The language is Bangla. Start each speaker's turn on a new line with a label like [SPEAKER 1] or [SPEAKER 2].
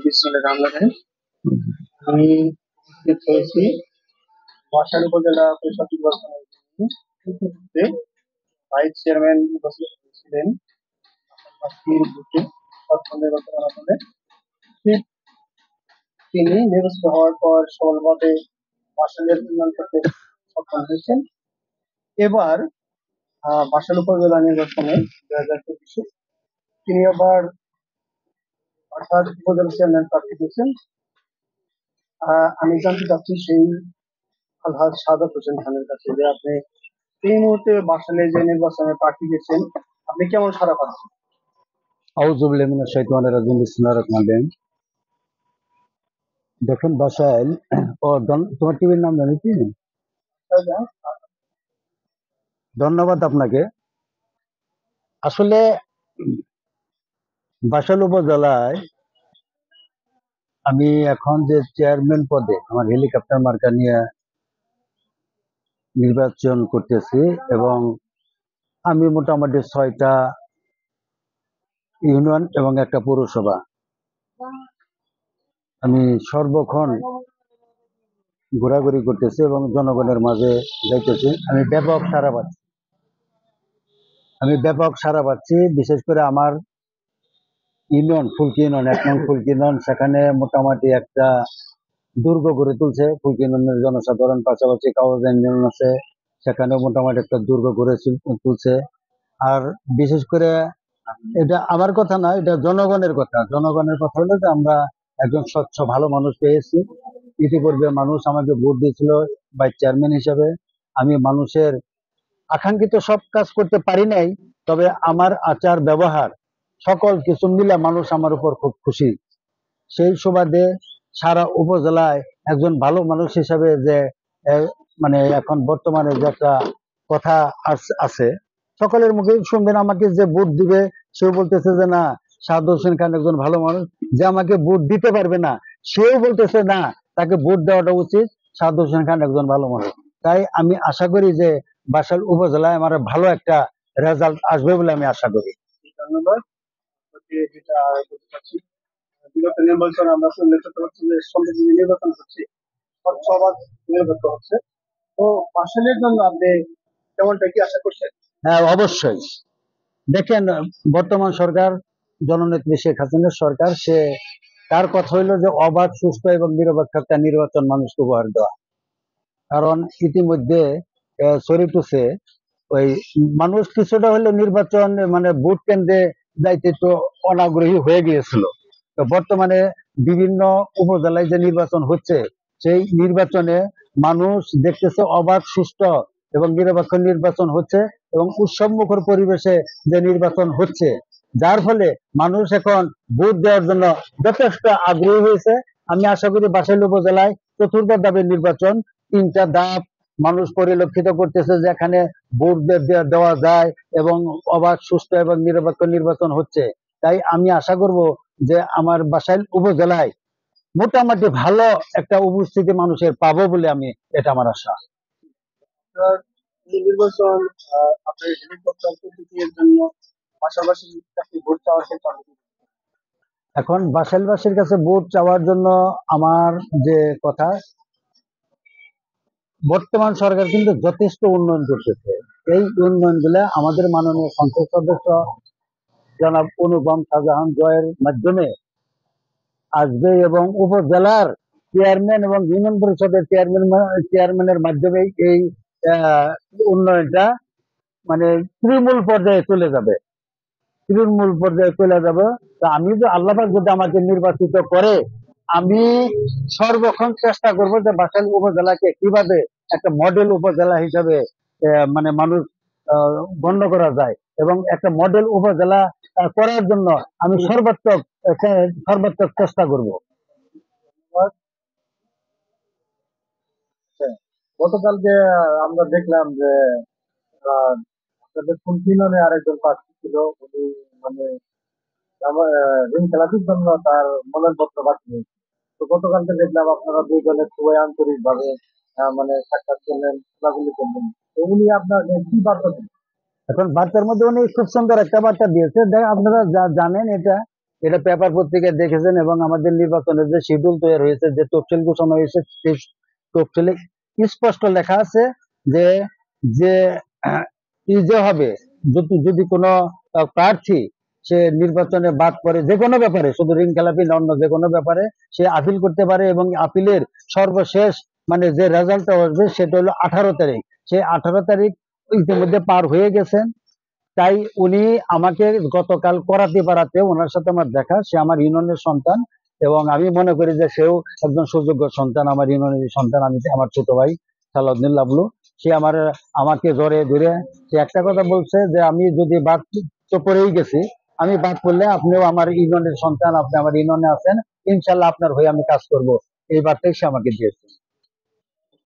[SPEAKER 1] বিশ্বনাথ আমি উপস্থিত হয়েছি বাসাইল উপজেলা পরিষদ নির্বাচনের জন্য। ভাইস চেয়ারম্যান নির্বাচিত হয়েছিলেন আশাফাকির বুকে সপ্তম নির্বাচনের মাধ্যমে। তিনি নির্বাচিত হওয়ার পর সফলভাবে বাসাইলের উন্নয়ন করতে সক্ষম হয়েছেন। এবার বাসাইল উপজেলা নির্বাচনে 2024 তিনি আবার অর্থাৎ উপজেলা চেয়ারম্যান প্রার্থী হয়েছেন। আমি জানতে চাচ্ছি সেই আলহাজ সাদাত হোসেন খানের কাছে যে আপনি এই মুহূর্তে বাসাইলে যে নির্বাচনে প্রার্থী দিয়েছেন, আপনি কেমন সাড়া পাচ্ছেন?
[SPEAKER 2] আউযুবিল্লাহি মিনাশ শাইতানির রাজিম, বিসমিল্লাহির রহমানির রহিম। দেখুন বাসাইল তোমার টিভির নাম জানি কি? ধন্যবাদ আপনাকে। আসলে বাসাইল উপজেলায় আমি এখন যে চেয়ারম্যান পদে আমার হেলিকপ্টার মার্কা নিয়ে নির্বাচন করতেছি এবং আমি মোটামুটি 6টা ইউনিয়ন এবং একটা পৌরসভা আমি সর্বক্ষণ ঘোরাঘুরি করতেছি এবং জনগণের মাঝে যাইতেছি। আমি ব্যাপক সারা পাচ্ছি। বিশেষ করে আমার ইউনিয়ন ফুলকি ইউনিয়ন 1 নং ফুলকি ইউনিয়ন, সেখানে মোটামুটি একটা দুর্গ গড়ে তুলছে ফুলকি ইউনিয়নের জনসাধারণ। পাশাপাশি কাওয়াজান ইউনিয়ন আছে, সেখানে মোটামুটি একটা দুর্গ গড়ে তুলছে। আর বিশেষ করে এটা আমার কথা না, এটা জনগণের কথা। জনগণের কথা হলো যে আমরা একজন স্বচ্ছ ভালো মানুষ পেয়েছি। ইতিপূর্বে মানুষ আমাকে ভোট দিয়েছিল ভাইস চেয়ারম্যান হিসাবে। আমি মানুষের আকাঙ্ক্ষিত সব কাজ করতে পারি নাই, তবে আমার আচার ব্যবহার সকল কিছু মিলে মানুষ আমার উপর খুব খুশি। সেই সুবাদে সারা উপজেলায় একজন ভালো মানুষ হিসাবে যে মানে এখন বর্তমানে যে একটা কথা আছে, সকলের মুখে শুনবেন, আমাকে যে ভোট দিবে সেও বলতেছে যে না, সাদ হোসেন খান একজন ভালো মানুষ। যে আমাকে ভোট দিতে পারবে না সেও বলতেছে না, তাকে ভোট দেওয়াটা উচিত, সাদ হোসেন খান একজন ভালো মানুষ। তাই আমি আশা করি যে বাসাইল উপজেলায় আমার ভালো একটা রেজাল্ট আসবে বলে আমি আশা করি।
[SPEAKER 1] ধন্যবাদ। যেটা বলতে চাচ্ছি, বিগত নির্বাচন আমরা উল্লেখ করতে পারছি যে সম্প্রতি নির্বাচন হচ্ছে, স্বচ্ছবাদ নির্বাচন হচ্ছে। তো বাসাইলের জন্য আপনি কেমনটা কি আশা করছেন?
[SPEAKER 2] হ্যাঁ, অবশ্যই। দেখেন, বর্তমান সরকার জননেত্রী শেখ হাসিনার সরকার, সে তার কথা হইলো যে অবাধ, সুস্থ এবং নিরপেক্ষ একটা নির্বাচন মানুষকে উপহার দেওয়া। কারণ ইতিমধ্যে সরিটুসে ওই মানুষ কিছুটা হলে নির্বাচন মানে ভোট কেন্দ্রে যাইতে তো অনাগ্রহী হয়ে গিয়েছিল। তো বর্তমানে বিভিন্ন উপজেলায় যে নির্বাচন হচ্ছে, সেই নির্বাচনে মানুষ দেখতেছে অবাধ, সুষ্ঠু এবং নিরপেক্ষ নির্বাচন হচ্ছে এবং উৎসবমুখর পরিবেশে যে নির্বাচন হচ্ছে, যার ফলে মানুষ এখন ভোট দেওয়ার জন্য যথেষ্ট আগ্রহী হয়েছে। আমি আশা করি বাসাইল উপজেলায় চতুর্থ ধাপের নির্বাচন, 3টা ধাপ মানুষ পরিলক্ষিত করতেছে, যেখানে ভোট দেওয়া যায় এবং অবাধ, সুষ্ঠু এবং নিরপেক্ষ নির্বাচন হচ্ছে। তাই আমি আশা করব যে আমার বাসাইল উপজেলায় মোটামুটি ভালো একটা উপস্থিতি মানুষের পাবো বলে এটা আমার আশা।
[SPEAKER 1] নির্বাচন আপনার হেলিকপ্টার প্রতীকের জন্য পাশাপাশি ভোট চাওয়ার ক্ষেত্রে
[SPEAKER 2] এখন বাসাইলবাসীর কাছে ভোট চাওয়ার জন্য আমার যে কথা, বর্তমান সরকার কিন্তু যথেষ্ট উন্নয়ন করতেছে। এই উন্নয়নগুলো আমাদের মাননীয় সংসদ সদস্য জনাব অনুপম শাহজাহান জয়ের মাধ্যমে আসবে এবং উপজেলার চেয়ারম্যান এবং ইউনিয়ন পরিষদের চেয়ারম্যানের মাধ্যমে এই উন্নয়নটা মানে তৃণমূল পর্যায়ে চলে যাবে। তা আমি যে আল্লাহ পাক যদি আমাকে নির্বাচিত করে, আমি সর্বক্ষণ চেষ্টা করব যে বাসাইল উপজেলাকে কিভাবে একটা মডেল উপজেলা হিসাবে মানে মানুষ গণ্য করা যায় এবং একটা মডেল উপজেলা করার জন্য আমি সর্বাত্মক চেষ্টা করব।
[SPEAKER 1] গতকালকে আমরা দেখলাম যে আপনাদের ফুলকিননে আরেকজন প্রার্থী ছিল, উনি মানে ঋণ খেলাপির জন্য তার মনোনয়নপত্র বাতিল হয়েছে। তো গতকালকে দেখলাম আপনারা দুই দলের খুবই আন্তরিক ভাবে মানে সাক্ষাৎ করলেন, খোলাখুলি করলেন। তো উনি আপনার কি বার্তা দিলেন?
[SPEAKER 2] এখন বার্তার মধ্যে উনি খুব সুন্দর একটা বার্তা দিয়েছে। আপনারা যা জানেন, এটা এটা পেপার পত্রিকায় দেখেছেন, এবং আমাদের নির্বাচনের যে শিডিউল তৈরি হয়েছে, যে তফসিল ঘোষণা হয়েছে, সেই তফসিলে স্পষ্ট লেখা আছে যে যে যে হবে, যদি যদি কোনো প্রার্থী সে নির্বাচনে বাদ পড়ে যে কোনো ব্যাপারে, শুধু ঋণ খেলাপি না, অন্য যে কোনো ব্যাপারে সে আপিল করতে পারে, এবং আপিলের সর্বশেষ মানে যে রেজাল্টটা আসবে সেটা হলো 18 তারিখ। সেই 18 তারিখ ইতিমধ্যে পার হয়ে গেছে। তাই উনি আমাকে গতকাল করাতে পারাতে ওনার সাথে আমার দেখা, সে আমার ইউনিয়নের সন্তান, এবং আমি মনে করি যে সেও একজন সুযোগ্য সন্তান, আমার ইউনিয়নের সন্তান। আমি আমার ছোট ভাই সালাউদ্দিন লাবলু, সে আমাকে জড়িয়ে ধরে সে একটা কথা বলছে যে আমি যদি বাদ তো পড়েই গেছি, আমি বাদ পড়লে আপনিও আমার ইউনিয়নের সন্তান, আপনি আমার ইউনিয়নে আছেন, ইনশাল্লাহ আপনার হয়ে আমি কাজ করব, এই বার্তাই সে আমাকে দিয়েছে।